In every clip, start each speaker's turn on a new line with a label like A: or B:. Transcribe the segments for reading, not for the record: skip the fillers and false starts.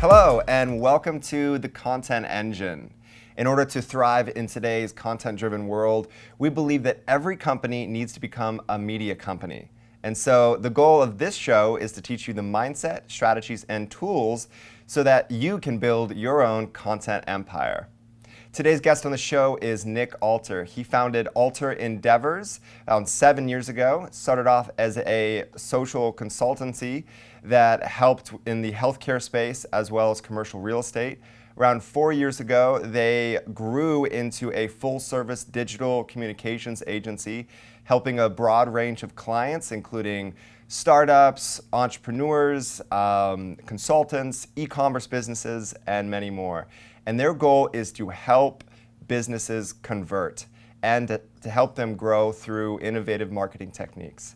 A: Hello, and welcome to the Content Engine. In order to thrive in today's content-driven world, we believe that every company needs to become a media company. And so the goal of this show is to teach you the mindset, strategies, and tools so that you can build your own content empire. Today's guest on the show is Nick Alter. He founded Alter Endeavors around 7 years ago. Started off as a social consultancy that helped in the healthcare space as well as commercial real estate. Around 4 years ago, they grew into a full-service digital communications agency, helping a broad range of clients, including startups, entrepreneurs, consultants, e-commerce businesses, and many more. And their goal is to help businesses convert and to help them grow through innovative marketing techniques.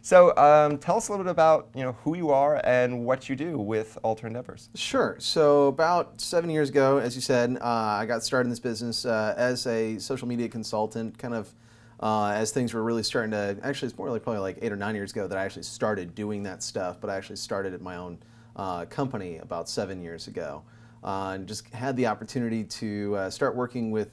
A: So tell us a little bit about who you are and what you do with Alter Endeavors.
B: Sure. So about 7 years ago, as you said, I got started in this business as a social media consultant, kind of as things were really starting to, actually it's more like probably like 8 or 9 years ago that I actually started doing that stuff, but I actually started at my own company about 7 years ago. And just had the opportunity to start working with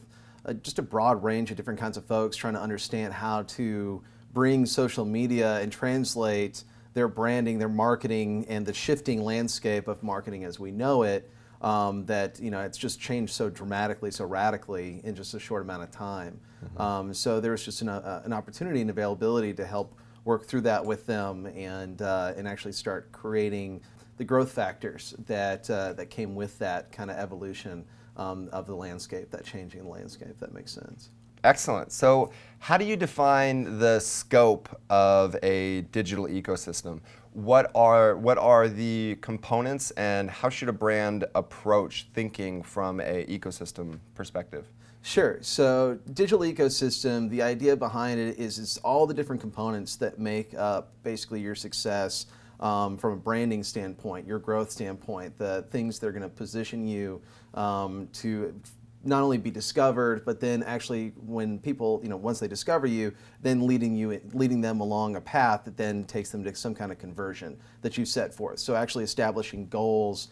B: just a broad range of different kinds of folks, trying to understand how to bring social media and translate their branding, their marketing, and the shifting landscape of marketing as we know it, that it's just changed so dramatically, so radically in just a short amount of time. Mm-hmm. So there was just an opportunity and availability to help work through that with them and actually start creating the growth factors that came with that kind of evolution of the landscape, that changing landscape, if that makes sense.
A: Excellent. So how do you define the scope of a digital ecosystem? What are the components, and how should a brand approach thinking from an ecosystem perspective?
B: Sure. So digital ecosystem, the idea behind it is it's all the different components that make up basically your success from a branding standpoint, your growth standpoint, the things that are going to position you to not only be discovered, but then actually when people, once they discover you, then leading them along a path that then takes them to some kind of conversion that you set forth. So actually establishing goals,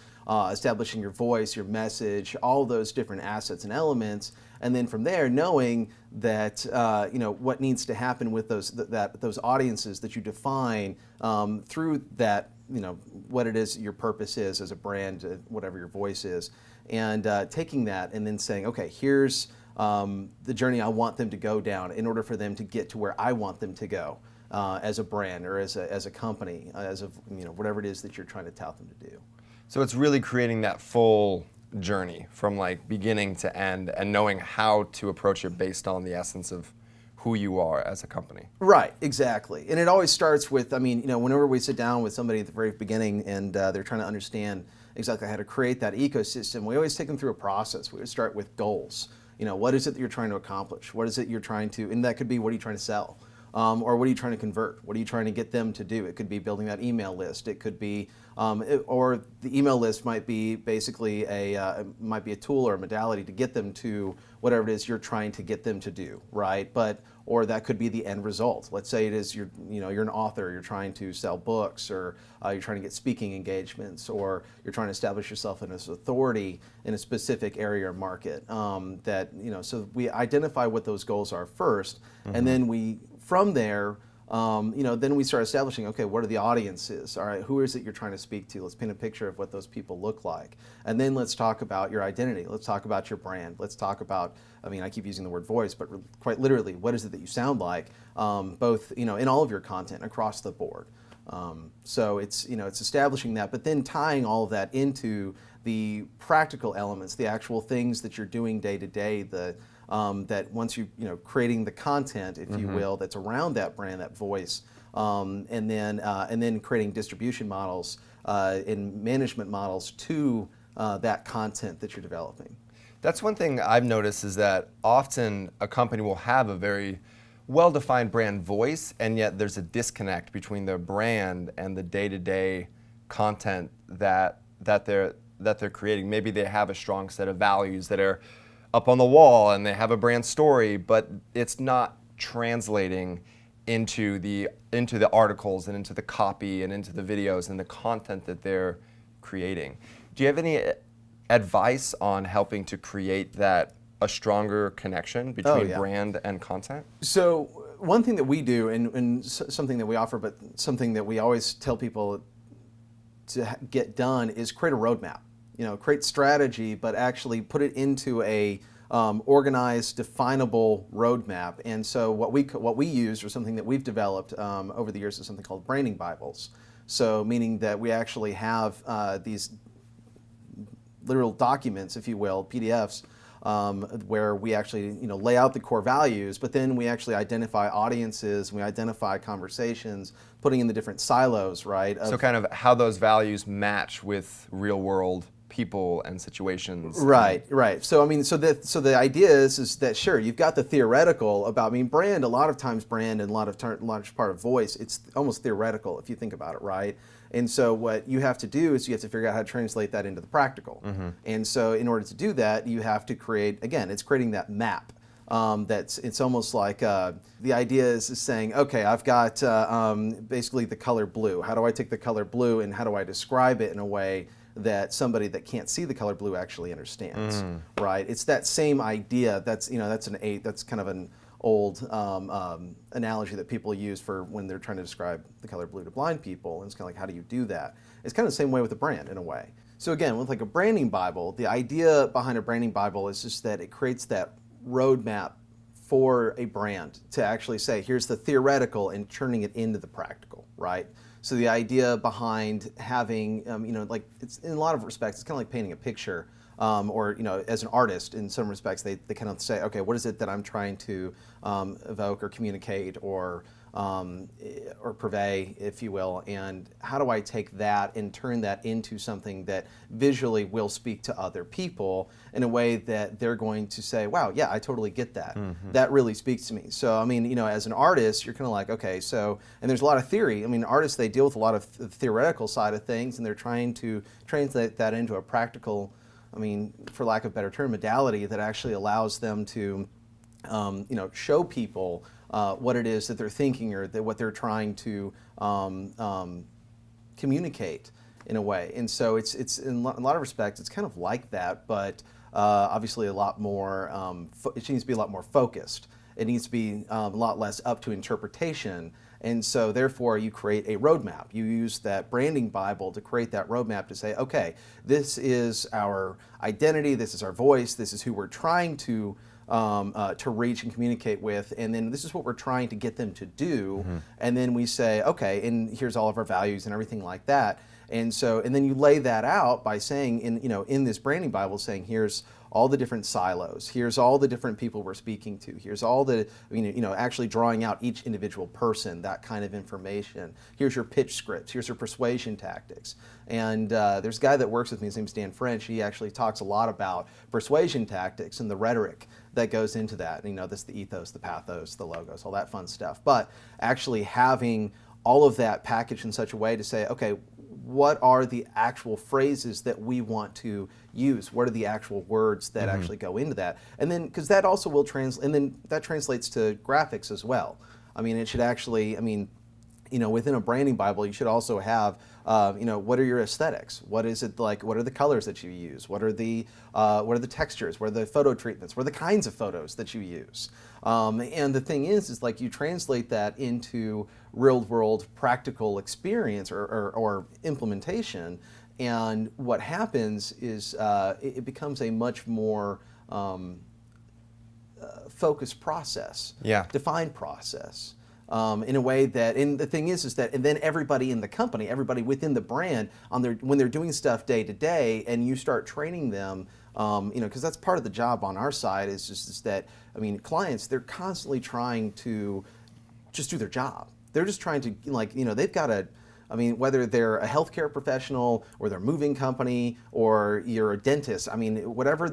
B: establishing your voice, your message, all those different assets and elements, and then from there knowing that what needs to happen with those audiences that you define through that, what it is your purpose is as a brand, whatever your voice is, and taking that and then saying, okay, here's the journey I want them to go down in order for them to get to where I want them to go as a brand or as a company, as of whatever it is that you're trying to tout them to do.
A: So it's really creating that full journey from like beginning to end and knowing how to approach it based on the essence of who you are as a company.
B: Right, exactly. And it always starts with, whenever we sit down with somebody at the very beginning and they're trying to understand exactly how to create that ecosystem, we always take them through a process. We would start with goals. What is it that you're trying to accomplish? What is it you're trying to, and that could be, what are you trying to sell? Or what are you trying to convert? What are you trying to get them to do? It could be building that email list. It could be, or the email list might be basically a tool or a modality to get them to whatever it is you're trying to get them to do, right? Or that could be the end result. Let's say it is you're an author, you're trying to sell books, or you're trying to get speaking engagements, or you're trying to establish yourself as an authority in a specific area or market. So we identify what those goals are first, mm-hmm. and then from there, then we start establishing, okay, what are the audiences? All right, who is it you're trying to speak to? Let's paint a picture of what those people look like. And then let's talk about your identity. Let's talk about your brand. Let's talk about, I keep using the word voice, but quite literally, what is it that you sound like, both, in all of your content across the board. So it's establishing that, but then tying all of that into the practical elements, the actual things that you're doing day to day, that once creating the content, if mm-hmm. you will, that's around that brand, that voice, and then creating distribution models and management models to that content that you're developing.
A: That's one thing I've noticed is that often a company will have a very well-defined brand voice, and yet there's a disconnect between their brand and the day-to-day content that they're creating. Maybe they have a strong set of values that are up on the wall and they have a brand story, but it's not translating into the articles and into the copy and into the videos and the content that they're creating. Do you have any advice on helping to create a stronger connection between
B: yeah.
A: brand and content?
B: So one thing that we do, and something that we offer, but something that we always tell people to get done, is create a roadmap. Create strategy, but actually put it into a organized, definable roadmap. And so what we use, or something that we've developed over the years, is something called branding Bibles. So meaning that we actually have these literal documents, if you will, PDFs, where we actually lay out the core values, but then we actually identify audiences, we identify conversations, putting in the different silos, right?
A: So kind of how those values match with real world people and situations.
B: Right. So so the idea is that, sure, you've got the theoretical about, brand. A lot of times, brand and large part of voice, it's almost theoretical if you think about it, right? And so what you have to do is you have to figure out how to translate that into the practical. And so in order to do that, you have to create, again, it's creating that map. It's almost like the idea is saying, okay, I've got basically the color blue. How do I take the color blue and how do I describe it in a way that somebody that can't see the color blue actually understands, right? It's that same idea. That's kind of an old analogy that people use for when they're trying to describe the color blue to blind people. And it's kind of like, how do you do that? It's kind of the same way with a brand in a way. So again, with like a branding Bible, the idea behind a branding Bible is just that it creates that roadmap for a brand to actually say, here's the theoretical and turning it into the practical, right? So the idea behind having, like, it's in a lot of respects, it's kind of like painting a picture, or as an artist, in some respects, they kind of say, okay, what is it that I'm trying to evoke or communicate or purvey, if you will, and how do I take that and turn that into something that visually will speak to other people in a way that they're going to say, wow, yeah, I totally get that. That really speaks to me. So, as an artist, you're kind of like, okay, so, and there's a lot of theory. Artists, they deal with a lot of the theoretical side of things, and they're trying to translate that into a practical, for lack of a better term, modality that actually allows them to, show people what it is that they're thinking or what they're trying to communicate in a way. And so it's in a lot of respects, it's kind of like that, but obviously a lot more, it needs to be a lot more focused. It needs to be a lot less up to interpretation. And so therefore you create a roadmap. You use that branding Bible to create that roadmap to say, okay, this is our identity, this is our voice, this is who we're trying to reach and communicate with, and then this is what we're trying to get them to do, and then we say, okay, and here's all of our values and everything like that, and then you lay that out by saying, in this branding Bible, saying, here's all the different silos, here's all the different people we're speaking to, here's all the, actually drawing out each individual person, that kind of information. Here's your pitch scripts, here's your persuasion tactics. And there's a guy that works with me, his name's Dan French. He actually talks a lot about persuasion tactics and the rhetoric that goes into that. This the ethos, the pathos, the logos, all that fun stuff. But actually having all of that packaged in such a way to say, okay, what are the actual phrases that we want to use? What are the actual words that actually go into that? And then, because that also will translate, and then that translates to graphics as well. It should actually, within a branding Bible, you should also have, what are your aesthetics? What is it like? What are the colors that you use? What are the textures? What are the photo treatments? What are the kinds of photos that you use? And the thing is like you translate that into real-world practical experience or implementation, and what happens is it becomes a much more focused process, defined process. In a way that, and the thing is that, and then everybody in the company, everybody within the brand, when they're doing stuff day to day, and you start training them, because that's part of the job on our side is that, clients, they're constantly trying to just do their job. They're just trying to, they've got to, whether they're a healthcare professional or they're a moving company or you're a dentist, whatever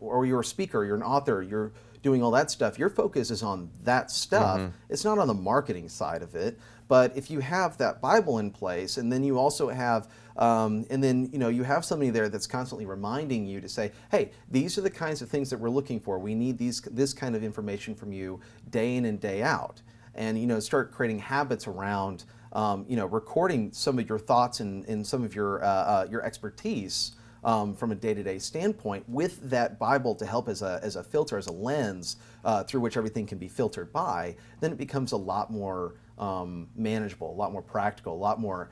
B: or you're a speaker, you're an author, you're doing all that stuff, your focus is on that stuff. It's not on the marketing side of it. But if you have that Bible in place, and then you also have, you have somebody there that's constantly reminding you to say, hey, these are the kinds of things that we're looking for. We need this kind of information from you day in and day out. And, start creating habits around, recording some of your thoughts and some of your expertise from a day-to-day standpoint, with that Bible to help as a filter, as a lens through which everything can be filtered by, then it becomes a lot more manageable, a lot more practical, a lot more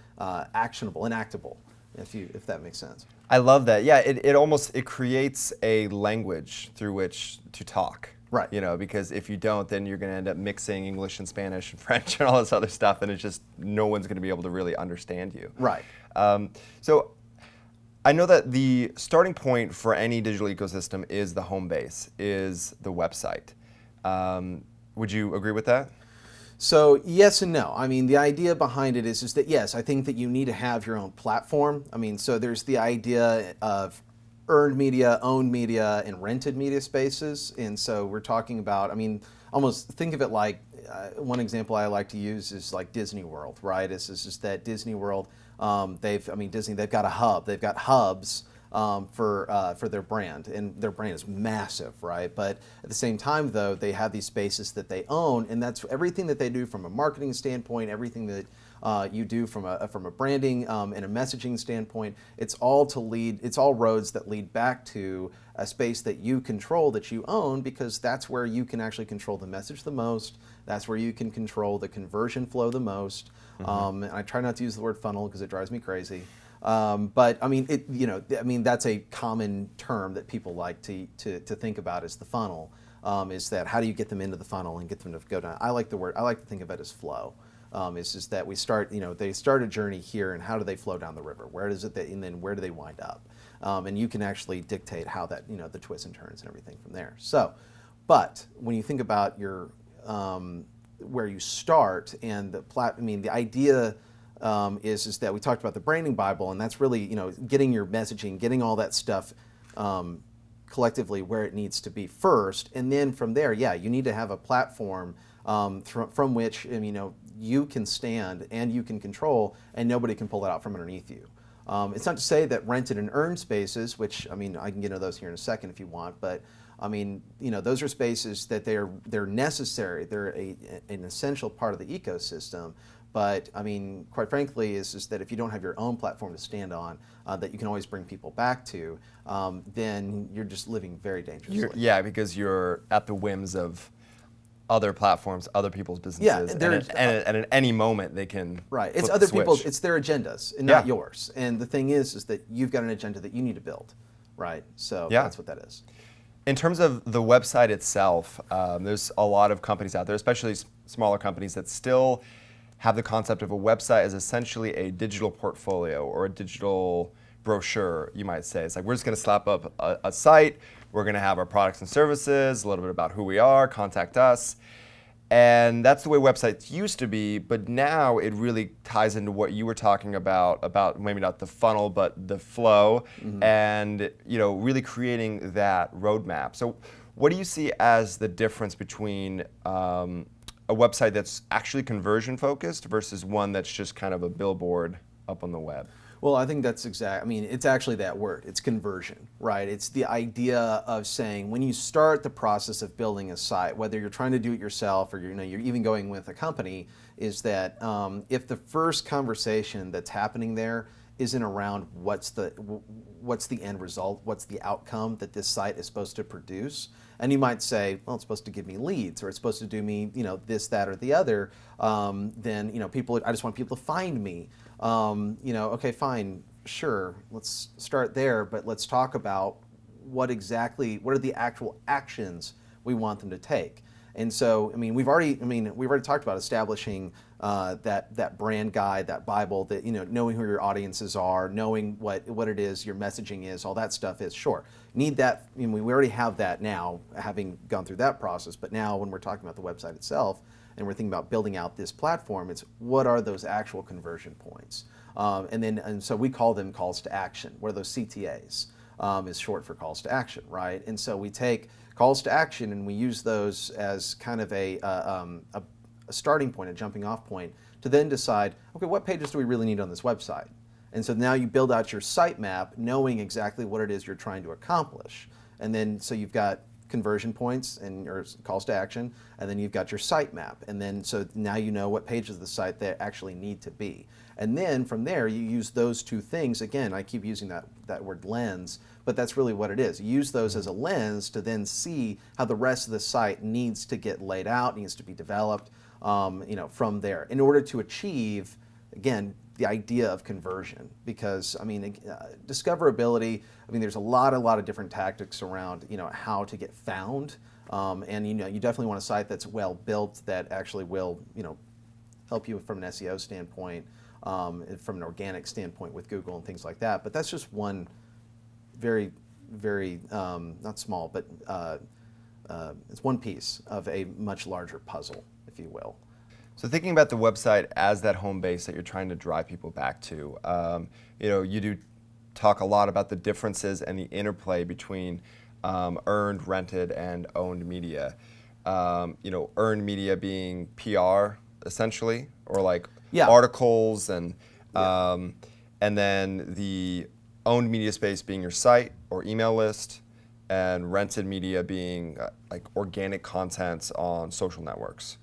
B: actionable and actable, if that makes sense.
A: I love that. Yeah, it creates a language through which to talk.
B: Right.
A: You know, because if you don't, then you're going to end up mixing English and Spanish and French and all this other stuff, and it's just no one's going to be able to really understand you.
B: Right.
A: So I know that the starting point for any digital ecosystem is the home base, is the website. Would you agree with that?
B: So yes and no. I mean, the idea behind it is that yes, I think that you need to have your own platform. I mean, so there's the idea of earned media, owned media, and rented media spaces. And so we're talking about, I mean, almost think of it like, one example I like to use is like Disney World, right? It's just that Disney World, they've got a hub. They've got hubs for their brand, and their brand is massive, right? But at the same time, though, they have these spaces that they own, and that's everything that they do from a marketing standpoint, everything that you do from a branding and a messaging standpoint. It's all roads that lead back to a space that you control, that you own, because that's where you can actually control the message the most. That's where you can control the conversion flow the most. And I try not to use the word funnel because it drives me crazy. But I mean, that's a common term that people like to think about as the funnel. Is that how do you get them into the funnel and get them to go down? I like to think of it as flow. It's just that we start, they start a journey here, and how do they flow down the river? Where does it, and then where do they wind up? And you can actually dictate how that, the twists and turns and everything from there. So, but when you think about your where you start and the idea is that we talked about the branding Bible, and that's really getting your messaging, getting all that stuff collectively where it needs to be first, and then from there, you need to have a platform from which you can stand and you can control, and nobody can pull it out from underneath you. It's not to say that rented and earned spaces, which I can get into those here in a second if you want, but those are spaces that they're necessary. They're an essential part of the ecosystem. But quite frankly, is just that if you don't have your own platform to stand on, that you can always bring people back to, then you're just living very dangerously.
A: Because you're at the whims of other platforms, other people's businesses, and at any moment they can
B: It's
A: flip
B: other
A: the switch.
B: people's, it's their agendas and not yours. And the thing is that you've got an agenda that you need to build, right? So that's what that is.
A: In terms of the website itself, there's a lot of companies out there, especially smaller companies, that still have the concept of a website as essentially a digital portfolio or a digital brochure, you might say. It's like, we're just going to slap up a site, we're going to have our products and services, a little bit about who we are, contact us. And that's the way websites used to be, but now it really ties into what you were talking about maybe not the funnel, but the flow, and really creating that roadmap. So what do you see as the difference between a website that's actually conversion focused versus one that's just kind of a billboard up on the web?
B: Well, I think that's it's actually that word. It's conversion, right? It's the idea of saying when you start the process of building a site, whether you're trying to do it yourself or you're even going with a company, is that if the first conversation that's happening there isn't around what's the end result, what's the outcome that this site is supposed to produce, and you might say, well, it's supposed to give me leads, or it's supposed to do me, this, that, or the other. Then, I just want people to find me. Okay, fine, sure, let's start there, but let's talk about what are the actual actions we want them to take. And so, we've already talked about establishing that brand guide, that Bible, that knowing who your audiences are, knowing what it is your messaging is, all that stuff is. Sure, need that. We already have that now, having gone through that process. But now, when we're talking about the website itself, and we're thinking about building out this platform, it's what are those actual conversion points, and so we call them calls to action. What are those CTAs? Is short for calls to action, right? And so we take calls to action and we use those as kind of a starting point, a jumping off point, to then decide, okay, what pages do we really need on this website? And so now you build out your sitemap knowing exactly what it is you're trying to accomplish. And then so you've got conversion points and your calls to action, and then you've got your sitemap, and then so now you know what pages of the site they actually need to be. And then from there, you use those two things. Again, I keep using that word lens, but that's really what it is. You use those as a lens to then see how the rest of the site needs to get laid out, needs to be developed, from there, in order to achieve, again, the idea of conversion. Because I mean, discoverability. I mean, there's a lot of different tactics around how to get found, and you definitely want a site that's well built that actually will help you from an SEO standpoint. From an organic standpoint with Google and things like that. But that's just one very, very, not small, but it's one piece of a much larger puzzle, if you will.
A: So thinking about the website as that home base that you're trying to drive people back to, you do talk a lot about the differences and the interplay between earned, rented, and owned media. Earned media being PR, essentially, or like articles and then the owned media space being your site or email list, and rented media being like organic content on social networks.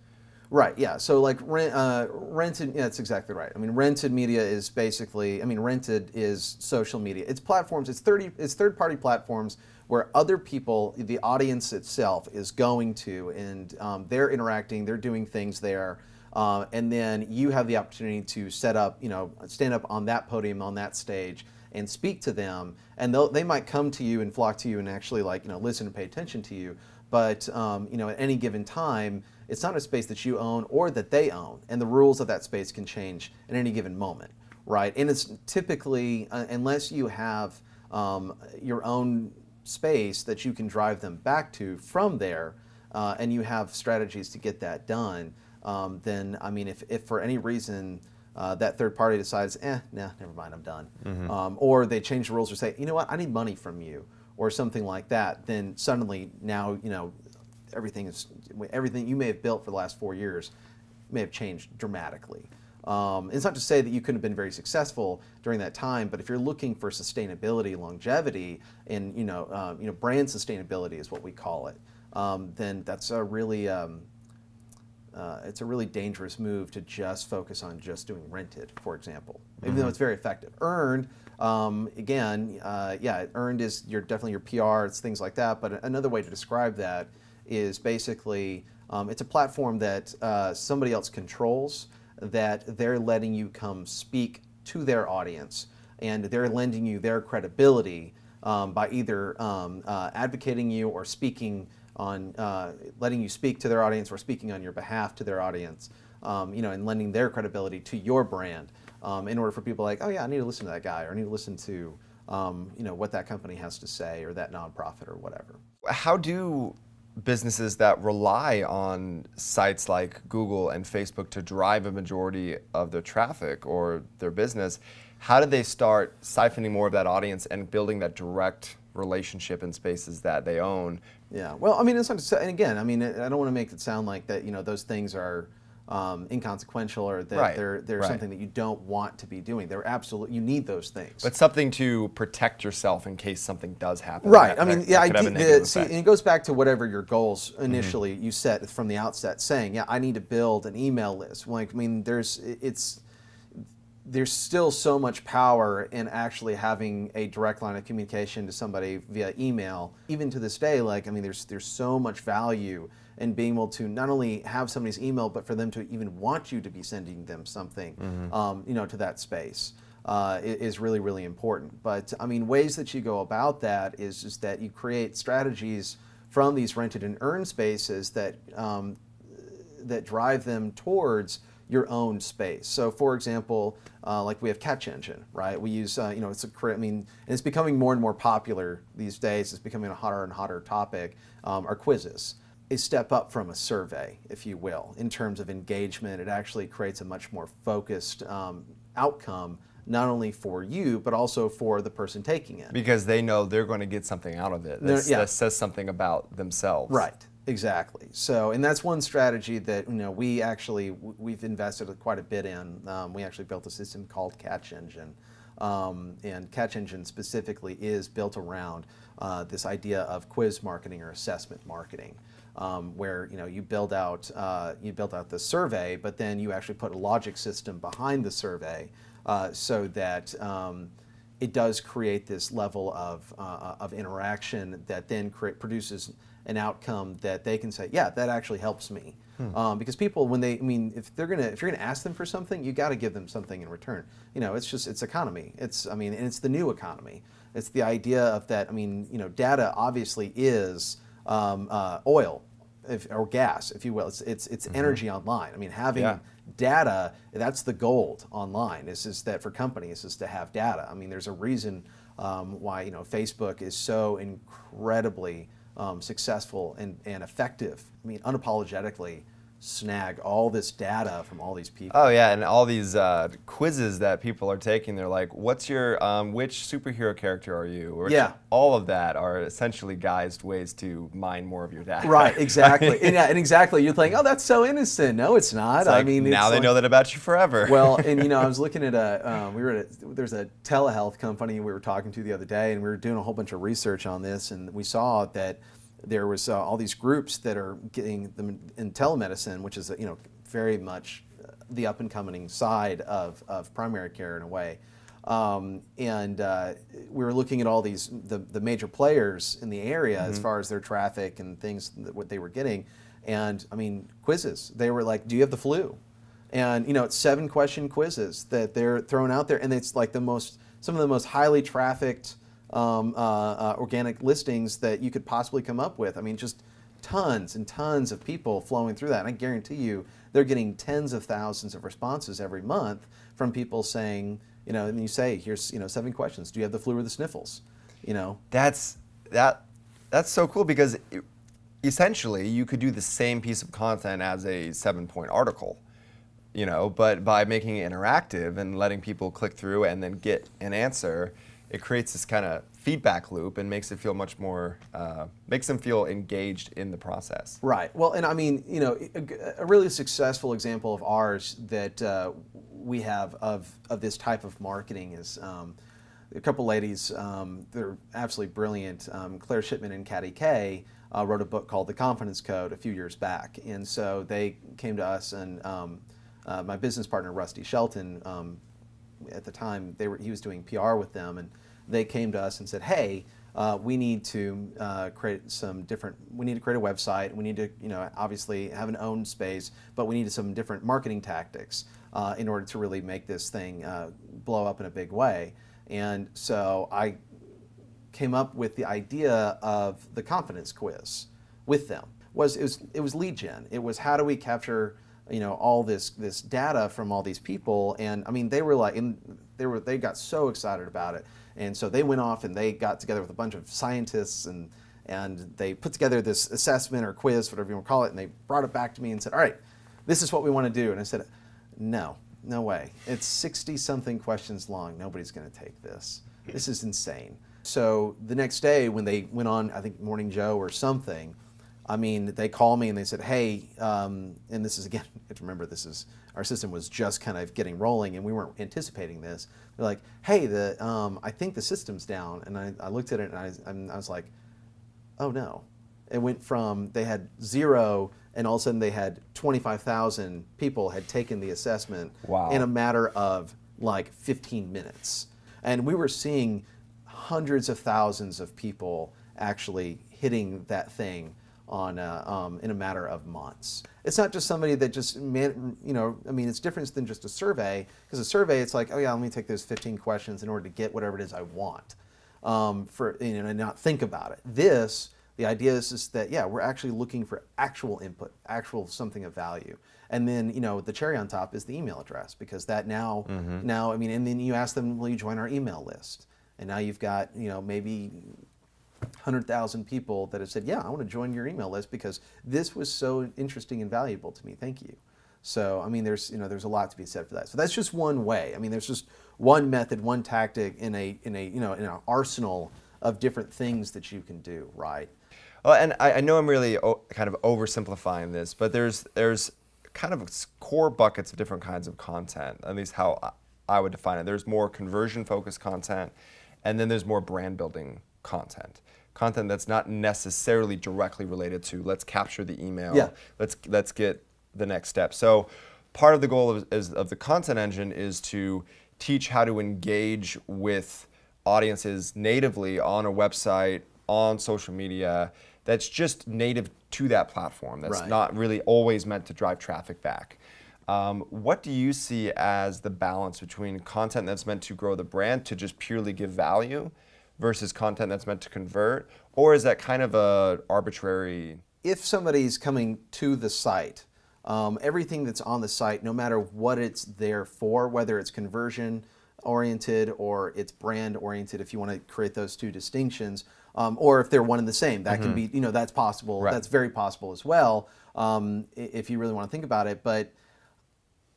B: Right. Yeah. So like rented. Yeah, that's exactly right. I mean, rented media is basically. I mean, rented is social media. It's platforms. It's third-party platforms where other people, the audience itself, is going to, and they're interacting. They're doing things there. And then you have the opportunity to set up, stand up on that podium, on that stage, and speak to them. And they might come to you and flock to you and actually listen and pay attention to you. But at any given time, it's not a space that you own or that they own, and the rules of that space can change at any given moment, right? And it's typically, unless you have your own space that you can drive them back to from there, and you have strategies to get that done. Then, I mean, if for any reason that third party decides, never mind, I'm done, or they change the rules or say, you know what, I need money from you, or something like that, then suddenly now, everything you may have built for the last 4 years may have changed dramatically. It's not to say that you couldn't have been very successful during that time, but if you're looking for sustainability, longevity, and brand sustainability is what we call it, then that's a really it's a really dangerous move to just focus on just doing rented, for example, even though it's very effective. Earned, earned is definitely your PR, it's things like that. But another way to describe that is basically it's a platform that somebody else controls, that they're letting you come speak to their audience, and they're lending you their credibility by either advocating you or speaking on letting you speak to their audience or speaking on your behalf to their audience, and lending their credibility to your brand in order for people like, oh yeah, I need to listen to that guy, or I need to listen to what that company has to say, or that nonprofit, or whatever.
A: How do businesses that rely on sites like Google and Facebook to drive a majority of their traffic or their business, how do they start siphoning more of that audience and building that direct relationship in spaces that they own?
B: Yeah, well, I mean, it's not to say, and again, I mean, I don't want to make it sound like that, those things are inconsequential, or that they're something that you don't want to be doing. They're absolutely, you need those things.
A: But something to protect yourself in case something does happen.
B: Right. I mean, and it goes back to whatever your goals initially you set from the outset, saying, I need to build an email list. Like, I mean, there's still so much power in actually having a direct line of communication to somebody via email. Even to this day, there's so much value in being able to not only have somebody's email, but for them to even want you to be sending them something, to that space is really, really important. But I mean, ways that you go about that is just that you create strategies from these rented and earned spaces that that drive them towards your own space. So, for example, like we have Catch Engine, right? We use, and it's becoming more and more popular these days. It's becoming a hotter and hotter topic. Are quizzes. A step up from a survey, if you will, in terms of engagement. It actually creates a much more focused outcome, not only for you, but also for the person taking it.
A: Because they know they're going to get something out of it that says something about themselves.
B: Right. Exactly. So, and that's one strategy that we've invested quite a bit in. We actually built a system called Catch Engine and Catch Engine specifically is built around this idea of quiz marketing or assessment marketing, where you build out the survey, but then you actually put a logic system behind the survey so that it does create this level of interaction that then produces an outcome that they can say, yeah, that actually helps me. Because people, if you're gonna ask them for something, you got to give them something in return. It's economy. And it's the new economy. It's the idea of that. Data obviously is oil, or gas, if you will. It's energy online. Having data, that's the gold online. Is that for companies is to have data. There's a reason why Facebook is so incredibly successful and effective. Unapologetically snag all this data from all these people.
A: Oh yeah, and all these quizzes that people are taking. They're like, "What's your which superhero character are you?" All of that are essentially guised ways to mine more of your data.
B: Right. Exactly. and exactly. You're thinking, "Oh, that's so innocent." No, it's not.
A: Now they know that about you forever.
B: Well, and I was looking at there's a telehealth company we were talking to the other day, and we were doing a whole bunch of research on this, and we saw that there was all these groups that are getting them in telemedicine, which is very much the up and coming side of primary care in a way. And we were looking at all the major players in the area as far as their traffic and things what they were getting, and quizzes. They were like, "Do you have the flu?" And it's 7-question quizzes that they're throwing out there, and it's like some of the most highly trafficked organic listings that you could possibly come up with. Just tons and tons of people flowing through that. And I guarantee you they're getting tens of thousands of responses every month from people saying, and you say, here's 7 questions. Do you have the flu or the sniffles?
A: That's so cool, because essentially you could do the same piece of content as a 7-point article, but by making it interactive and letting people click through and then get an answer, it creates this kind of feedback loop and makes it feel much more, makes them feel engaged in the process.
B: Right. Well, and a really successful example of ours that we have of this type of marketing is a couple ladies. They're absolutely brilliant. Claire Shipman and Katty Kay wrote a book called The Confidence Code a few years back, and so they came to us, and my business partner Rusty Shelton. At the time, he was doing PR with them, and they came to us and said, "Hey, we need to create we need to create a website. We need to, obviously have an owned space, but we need some different marketing tactics in order to really make this thing blow up in a big way." And so I came up with the idea of the confidence quiz with them. It was lead gen. It was, how do we capture all this data from all these people? And they were like, they got so excited about it, and so they went off and they got together with a bunch of scientists, and they put together this assessment or quiz, whatever you want to call it, and they brought it back to me and said, "All right, this is what we want to do." And I said, "No way. It's 60-something questions long. Nobody's going to take this. This is insane." So the next day when they went on, I think Morning Joe or something, they called me and they said, "Hey," and this is, again, you have to remember, our system was just kind of getting rolling and we weren't anticipating this. They're like, "Hey, I think the system's down." And I looked at it and I was like, "Oh no." It went from, they had 0 and all of a sudden they had 25,000 people had taken the assessment.
A: Wow.
B: In a matter of like 15 minutes. And we were seeing hundreds of thousands of people actually hitting that thing on in a matter of months. It's not just somebody that just, it's different than just a survey, because a survey, it's like, oh yeah, let me take those 15 questions in order to get whatever it is I want, and not think about it. The idea is that, yeah, we're actually looking for actual input, actual something of value. And then, the cherry on top is the email address, because that now, and then you ask them, will you join our email list? And now you've got, maybe 100,000 people that have said, yeah, I want to join your email list because this was so interesting and valuable to me. Thank you. So, there's a lot to be said for that. So that's just one way. There's just one method, one tactic in an arsenal of different things that you can do, right?
A: Well, and I know I'm really kind of oversimplifying this, but there's kind of core buckets of different kinds of content, at least how I would define it. There's more conversion-focused content, and then there's more brand-building content. Content that's not necessarily directly related to let's capture the email,
B: Yeah.
A: let's get the next step. So part of the goal of the content engine is to teach how to engage with audiences natively on a website, on social media, that's just native to that platform. That's
B: Right.
A: not really always meant to drive traffic back. What do you see as the balance between content that's meant to grow the brand to just purely give value versus content that's meant to convert? Or is that kind of a arbitrary?
B: If somebody's coming to the site, everything that's on the site, no matter what it's there for, whether it's conversion oriented or it's brand oriented, if you want to create those two distinctions, or if they're one and the same, that can be, that's possible.
A: Right.
B: That's very possible as well, if you really want to think about it. But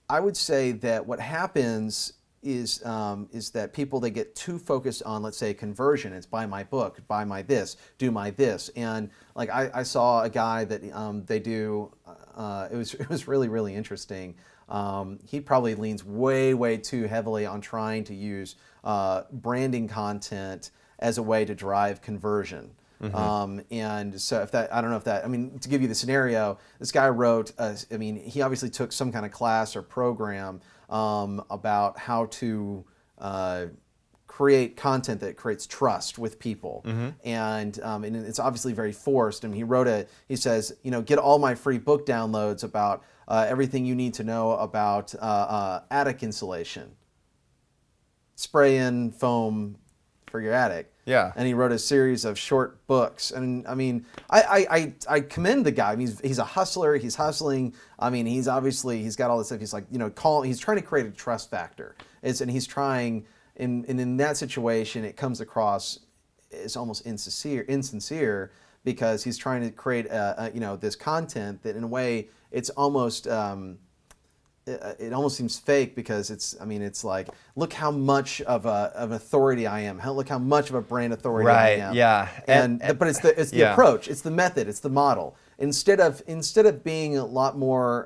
B: I would say that what happens is that people, they get too focused on, let's say, conversion. It's buy my book, buy my this, do my this. And like I saw a guy that they do, it was really, really interesting. He probably leans way too heavily on trying to use branding content as a way to drive conversion. And so if that, I don't know if that, I mean, to give you the scenario, this guy wrote, he obviously took some kind of class or program about how to create content that creates trust with people. And it's obviously very forced. And he says, get all my free book downloads about everything you need to know about attic insulation. Spray in foam for your attic.
A: Yeah.
B: And he wrote a series of short books. And I mean, I commend the guy. I mean, he's a hustler. He's hustling. I mean, he's got all this stuff. He's like, he's trying to create a trust factor. And he's trying, and in that situation, it comes across as almost insincere because he's trying to create this content that in a way it's almost, it almost seems fake because it's like, look how much of an authority I am. Look how much of a brand authority I am.
A: Yeah.
B: But it's the approach, it's the method, it's the model. Instead of being a lot more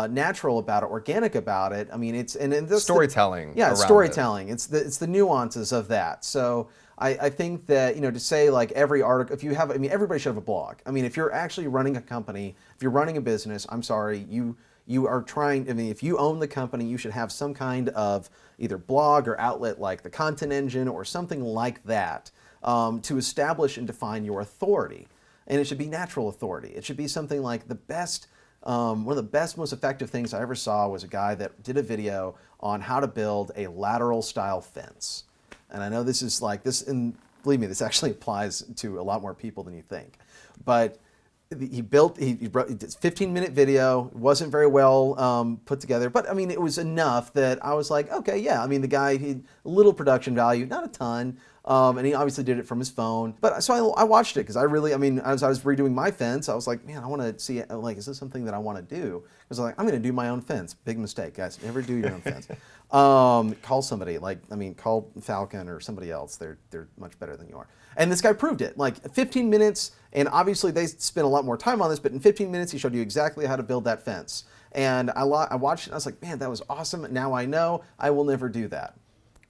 B: natural about it, organic about it. I mean, it's
A: storytelling.
B: It's storytelling. It's the nuances of that. So I think that to say like every article, if you have, everybody should have a blog. I mean, if you're actually running a company, if you're running a business, I'm sorry, you are trying, if you own the company, you should have some kind of either blog or outlet like the content engine or something like that to establish and define your authority. And it should be natural authority. It should be something like one of the best, most effective things I ever saw was a guy that did a video on how to build a lateral style fence. And I know this is like this, and believe me, this actually applies to a lot more people than you think. But he wrote a 15-minute video. It wasn't very well put together, but it was enough that I was like, okay, yeah. The guy, a little production value, not a ton, and he obviously did it from his phone. But so I watched it because I really, as I was redoing my fence, I was like, man, I want to see it. Like, is this something that I want to do? Because I'm like, I'm going to do my own fence. Big mistake, guys. Never do your own fence. Call somebody, call Falcon or somebody else. They're much better than you are. And this guy proved it. Like 15 minutes, and obviously they spent a lot more time on this, but in 15 minutes he showed you exactly how to build that fence. And I watched it and I was like, man, that was awesome. Now I know I will never do that.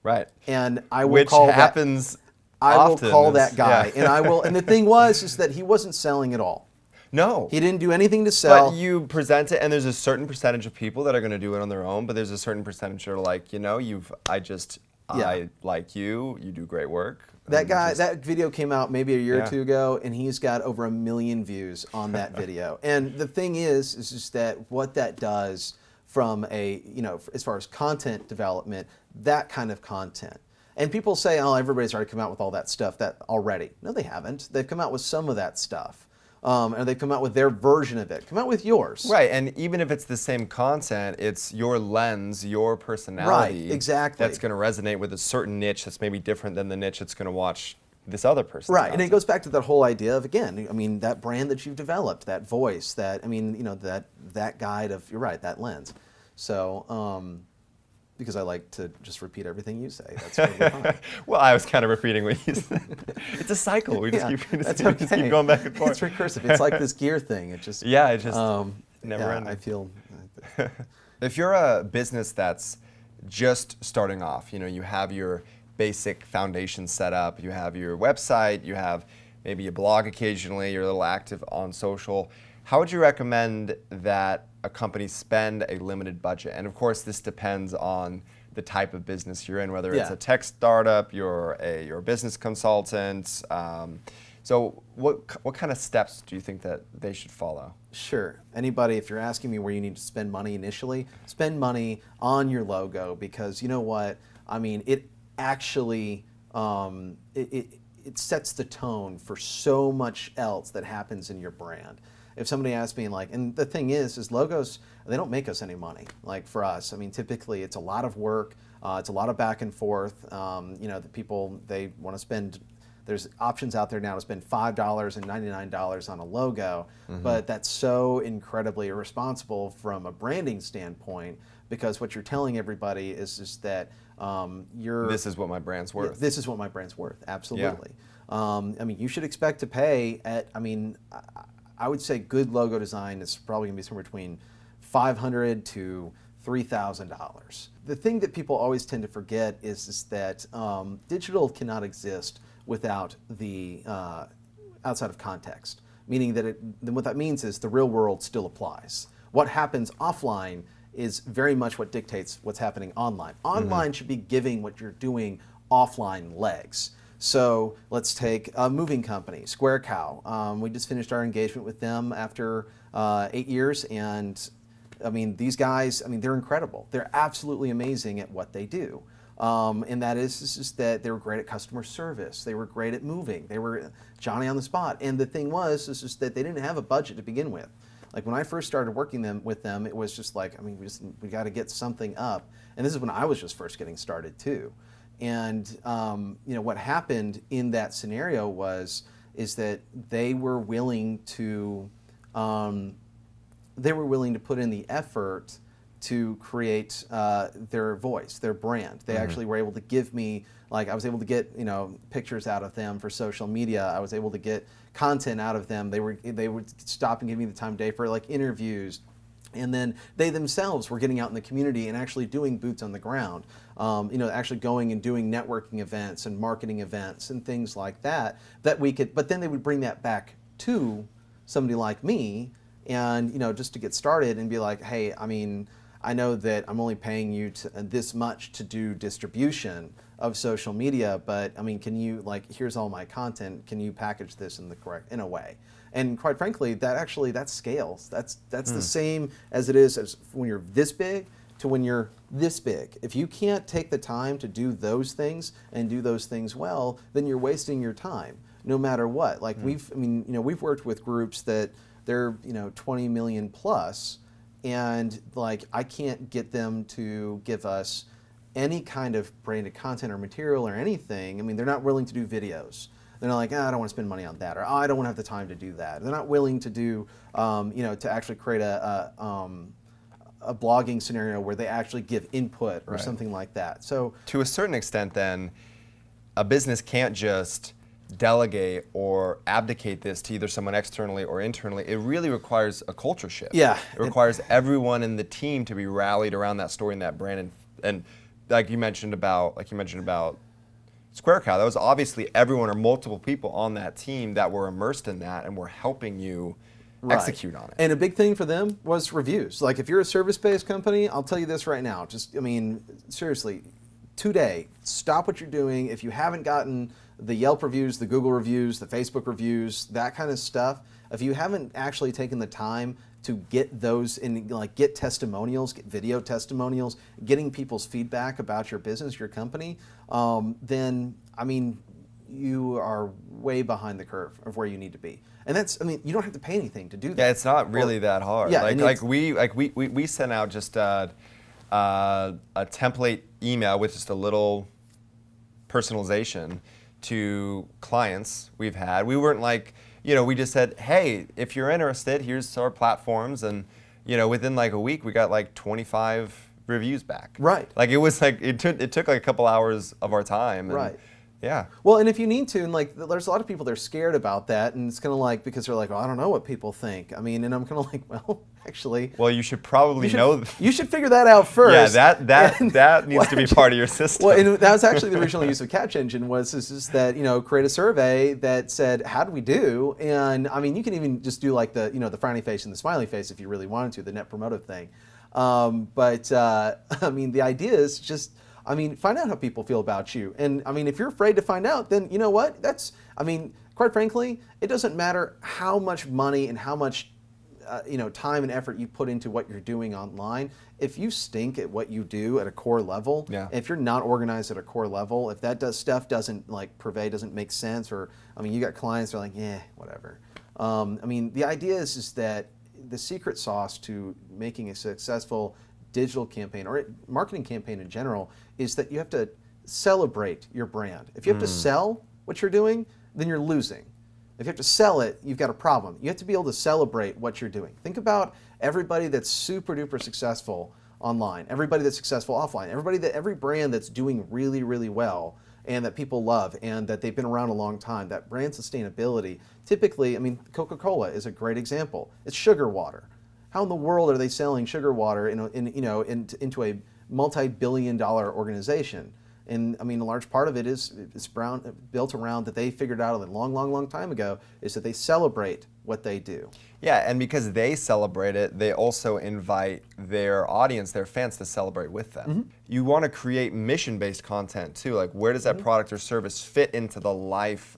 A: Right.
B: And I will
A: Which
B: call
A: happens
B: I will
A: often
B: call that guy.
A: Yeah.
B: And I will, and the thing is that he wasn't selling at all.
A: No.
B: He didn't do anything to sell.
A: But you present it, and there's a certain percentage of people that are going to do it on their own, but there's a certain percentage that are like, I like you do great work.
B: That guy, that video came out maybe a year or two ago, and he's got over 1 million views on that video. And the thing is just that what that does from as far as content development, that kind of content. And people say, oh, everybody's already come out with all that stuff already. No, they haven't. They've come out with some of that stuff. And they've come out with their version of it. Come out with yours.
A: Right, and even if it's the same content, it's your lens, your personality.
B: Right, exactly.
A: That's going to resonate with a certain niche that's maybe different than the niche that's going to watch this other person.
B: Right, and it goes back to that whole idea of, again, that brand that you've developed, that voice, that guide of, you're right, that lens. So, because I like to just repeat everything you say. That's totally fine.
A: Well, I was kind of repeating what you said. It's a cycle. We just, just keep going back and forth.
B: It's recursive. It's like this gear thing. It just
A: never ending.
B: I feel.
A: If you're a business that's just starting off. You have your basic foundation set up, you have your website, you have maybe a blog occasionally, you're a little active on social. How would you recommend that a company spend a limited budget? And of course, this depends on the type of business you're in, whether it's a tech startup, you're a business consultant. So what kind of steps do you think that they should follow?
B: Sure. Anybody, if you're asking me where you need to spend money initially, spend money on your logo, because you know what? I mean, it actually, it sets the tone for so much else that happens in your brand. If somebody asks me, like, and the thing is logos, they don't make us any money. Like for us, I mean, typically it's a lot of work, it's a lot of back and forth. The people, they want to spend, there's options out there now to spend $5 and $99 on a logo, but that's so incredibly irresponsible from a branding standpoint, because what you're telling everybody is just that this is what my brand's worth. This is what my brand's worth, absolutely. Yeah. I mean, you should expect to pay at, I would say good logo design is probably going to be somewhere between $500 to $3,000. The thing that people always tend to forget is that digital cannot exist without the outside of context. Meaning that then what that means is the real world still applies. What happens offline is very much what dictates what's happening online. Online should be giving what you're doing offline legs. So let's take a moving company, Square Cow. We just finished our engagement with them after 8 years, and I mean, these guys, they're incredible. They're absolutely amazing at what they do. And that is just that they were great at customer service. They were great at moving. They were Johnny on the spot. And the thing was just that they didn't have a budget to begin with. Like when I first started working with them, it was just like, we got to get something up. And this is when I was just first getting started too. And what happened in that scenario is that they were willing to put in the effort to create their voice, their brand. They actually were able to give me, like, I was able to get pictures out of them for social media. I was able to get content out of them. They would stop and give me the time of day for like interviews. And then they themselves were getting out in the community and actually doing boots on the ground, actually going and doing networking events and marketing events and things like that we could, but then they would bring that back to somebody like me and, just to get started and be like, hey, I know that I'm only paying you this much to do distribution of social media, but can you, like, here's all my content, can you package this in a way? And quite frankly, that scales. That's the same as it is as when you're this big to when you're this big. If you can't take the time to do those things and do those things well, then you're wasting your time, no matter what. Like we've worked with groups that they're 20 million plus, and like I can't get them to give us any kind of branded content or material or anything. They're not willing to do videos. They're not like, I don't want to spend money on that, or I don't want to have the time to do that. They're not willing to do, to actually create a blogging scenario where they actually give input or something like that. So
A: to a certain extent, then, a business can't just delegate or abdicate this to either someone externally or internally. It really requires a culture shift.
B: Yeah,
A: it requires everyone in the team to be rallied around that story and that brand. And like you mentioned about Square Cow, that was obviously everyone or multiple people on that team that were immersed in that and were helping you execute on it.
B: And a big thing for them was reviews. Like if you're a service-based company, I'll tell you this right now, seriously, today, stop what you're doing. If you haven't gotten the Yelp reviews, the Google reviews, the Facebook reviews, that kind of stuff, if you haven't actually taken the time to get those and like get testimonials, get video testimonials, getting people's feedback about your business, your company, then you are way behind the curve of where you need to be. And that's, you don't have to pay anything to do that.
A: Yeah, it's not really that hard.
B: Yeah,
A: we sent out just a template email with just a little personalization to clients we've had. We weren't like, we just said, hey, if you're interested, here's our platforms, and within like a week we got like 25 reviews back.
B: Right.
A: Like it was like it took like a couple hours of our time. And
B: right.
A: Yeah.
B: Well, and if you need to, and like, there's a lot of people that are scared about that, and it's kind of like, because they're like, well, I don't know what people think. I mean, and I'm kind of like, well, actually,
A: Well, you should probably know.
B: you should figure that out first.
A: Yeah,
B: And,
A: that needs to be part of your system.
B: well, and that was actually the original use of Catch Engine was is that, you know, create a survey that said, how do we do? And I mean, you can even just do like the, you know, the frowny face and the smiley face if you really wanted to, the net promoter thing. I mean, the idea is just, I mean, find out how people feel about you. And I mean, if you're afraid to find out, then you know what? I mean, quite frankly, it doesn't matter how much money and how much you know, time and effort you put into what you're doing online. If you stink at what you do at a core level, if you're not organized at a core level, if that stuff doesn't like pervade, doesn't make sense, or I mean, you got clients that are like, yeah, whatever. I mean, the idea is that the secret sauce to making a successful digital campaign or marketing campaign in general is that you have to celebrate your brand. If you have to sell what you're doing, then you're losing. If you have to sell it, you've got a problem. You have to be able to celebrate what you're doing. Think about everybody that's super duper successful online, everybody that's successful offline, every brand that's doing really, really well and that people love and that they've been around a long time. That brand sustainability, typically, I mean, Coca-Cola is a great example. It's sugar water. How in the world are they selling sugar water into a multi-billion-dollar organization? And I mean, a large part of it is built around that they figured out a long time ago is that they celebrate what they do.
A: Yeah, and because they celebrate it, they also invite their audience, their fans, to celebrate with them. You want to create mission-based content too. Like, where does that product or service fit into the life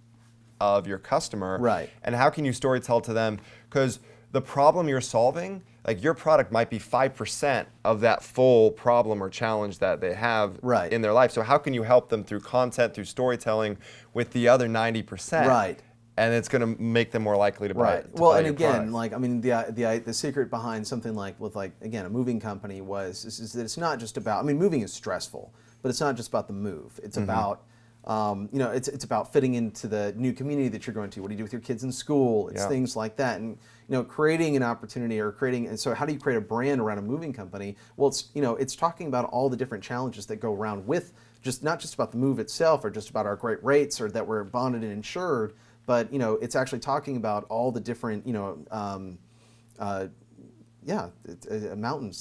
A: of your customer?
B: Right.
A: And how can you storytell to them? Because the problem you're solving, like your product might be 5% of that full problem or challenge that they have in their life. So how can you help them through content, through storytelling with the other 90%?
B: Right.
A: And it's going to make them more likely to buy.
B: Well, and again, product. Like I mean, the secret behind something like with like again a moving company is that it's not just about. I mean, moving is stressful, but it's not just about the move. It's about you know, it's about fitting into the new community that you're going to. What do you do with your kids in school? It's things like that, and you know, creating an opportunity or creating. And so, how do you create a brand around a moving company? Well, it's you know, it's talking about all the different challenges that go around with just not just about the move itself or just about our great rates or that we're bonded and insured. But you know, it's actually talking about all the different mountains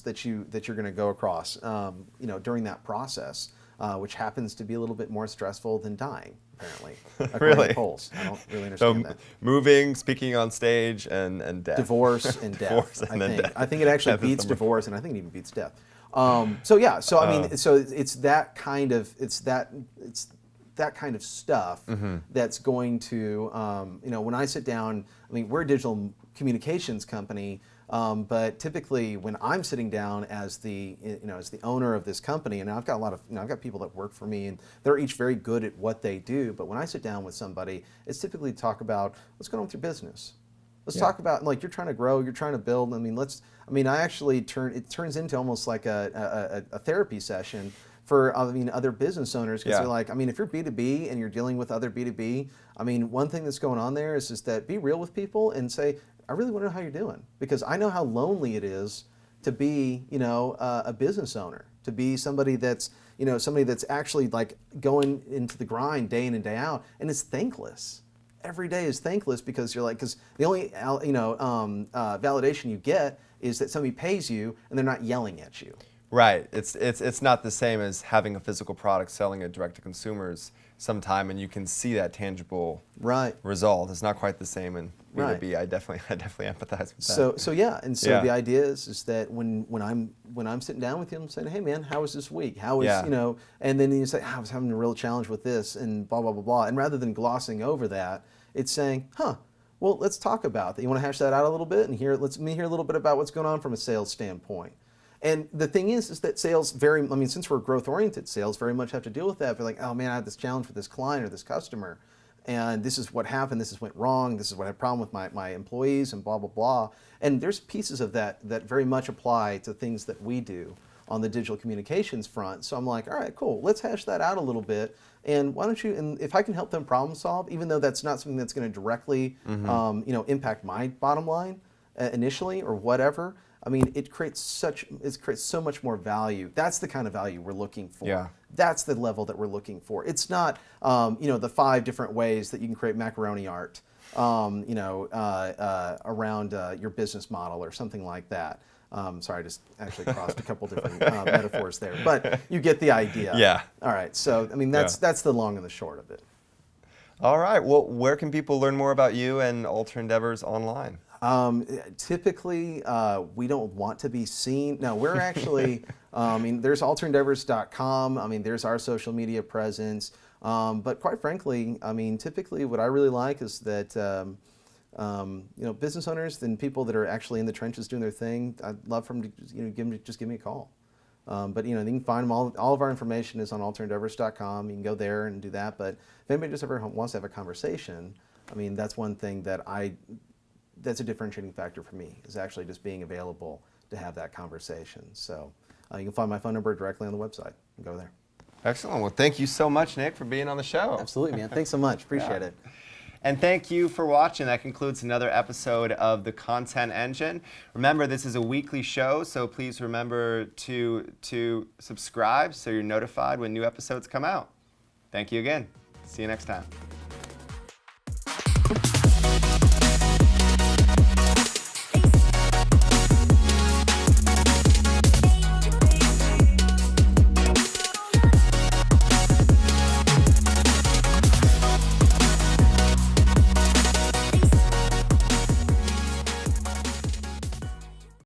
B: that you're going to go across, you know, during that process, which happens to be a little bit more stressful than dying, apparently.
A: Really?
B: To polls. I don't really understand that.
A: Moving, speaking on stage, and death.
B: Divorce and death.
A: Divorce and then death.
B: I think it actually beats divorce, and I think it even beats death. So yeah. So I mean, so it's that kind of that kind of stuff that's going to, you know, when I sit down, I mean, we're a digital communications company, but typically when I'm sitting down as the, you know, as the owner of this company, and I've got a lot of, you know, I've got people that work for me and they're each very good at what they do, but when I sit down with somebody, it's typically to talk about what's going on with your business. Let's talk about, like, you're trying to grow, you're trying to build. I mean, I actually it turns into almost like a therapy session for, I mean, other business owners, because they're like, I mean, if you're B2B and you're dealing with other B2B, I mean, one thing that's going on there is that be real with people and say, I really want to know how you're doing, because I know how lonely it is to be, you know, a business owner, to be somebody that's, you know, somebody that's actually like going into the grind day in and day out, and it's thankless. Every day is thankless because you're like, because the only, you know, validation you get is that somebody pays you and they're not yelling at you.
A: Right. It's not the same as having a physical product, selling it direct to consumers sometime, and you can see that tangible result. It's not quite the same in B2B. I definitely empathize with that.
B: So yeah, and so the idea is that when I'm sitting down with you, I'm saying, hey man, how was this week? How was you know? And then you say, I was having a real challenge with this, and blah blah blah blah. And rather than glossing over that, it's saying, well, let's talk about that. You want to hash that out a little bit and let me hear a little bit about what's going on from a sales standpoint. And the thing is that sales since we're growth-oriented, sales very much have to deal with that. They're like, oh man, I had this challenge with this client or this customer, and this is what happened, this is went wrong, this is what I had a problem with my employees, and blah, blah, blah. And there's pieces of that very much apply to things that we do on the digital communications front. So I'm like, all right, cool, let's hash that out a little bit. And why don't you, and if I can help them problem solve, even though that's not something that's going to directly you know, impact my bottom line initially or whatever, I mean, it creates so much more value. That's the kind of value we're looking for.
A: Yeah.
B: That's the level that we're looking for. It's not, the 5 different ways that you can create macaroni art, around your business model or something like that. Sorry, I just actually crossed a couple different metaphors there, but you get the idea.
A: Yeah.
B: All right. So, I mean, that's the long and the short of it.
A: All right. Well, where can people learn more about you and Alter Endeavors online?
B: Typically, we don't want to be seen. No, we're actually, there's alterendeavors.com. There's our social media presence. But quite frankly, typically what I really like is that, business owners and people that are actually in the trenches doing their thing, I'd love for them to, just give me a call. But you can find them all of our information is on alterendeavors.com. You can go there and do that. But if anybody just ever wants to have a conversation, that's one thing that's a differentiating factor for me, is actually just being available to have that conversation. So you can find my phone number directly on the website and go there.
A: Excellent. Well, thank you so much, Nick, for being on the show.
B: Absolutely, man. Thanks so much. Appreciate it.
A: And thank you for watching. That concludes another episode of The Content Engine. Remember, this is a weekly show, so please remember to subscribe so you're notified when new episodes come out. Thank you again. See you next time.